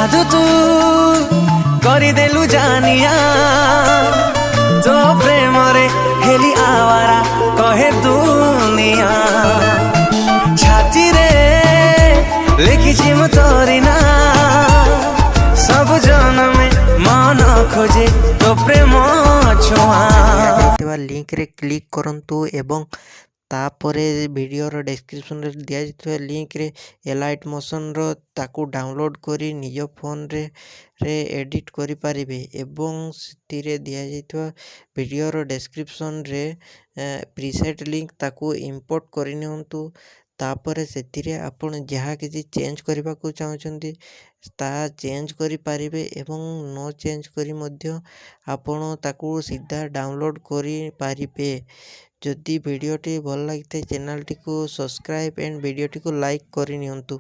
जादू तू करदेलु जानिया तो प्रेम रे हेली आवारा कहे दुनिया छाती रे लिखी मु तोरी ना सब जन में मन खोजे तो प्रेम छुआ लिंक रे क्लिक करंतु एवं तापरे वीडियोर डिस्क्रिप्शन रे दिया जाइଥିବା लिंक रे एलाइट मोशन रो ताकू डाउनलोड करी निज फोन रे एडिट करि पारिबे एवं सितिरे दिया जाइଥିବା वीडियोर डिस्क्रिप्शन रे प्रीसेट लिंक ताकू इंपोर्ट करि नियंतु तापरे सेतिरे आपण जहाँ किसी चेंज करबा को चाहछंती ता चेंज करि पारिबे एवं नो चेंज करी मध्य आपण ताकू सीधा डाउनलोड करि पारिबे। जदि वीडियोटी भल लगी चैनल टी को सब्सक्राइब एंड वीडियोटी को लाइक करि नियंतु।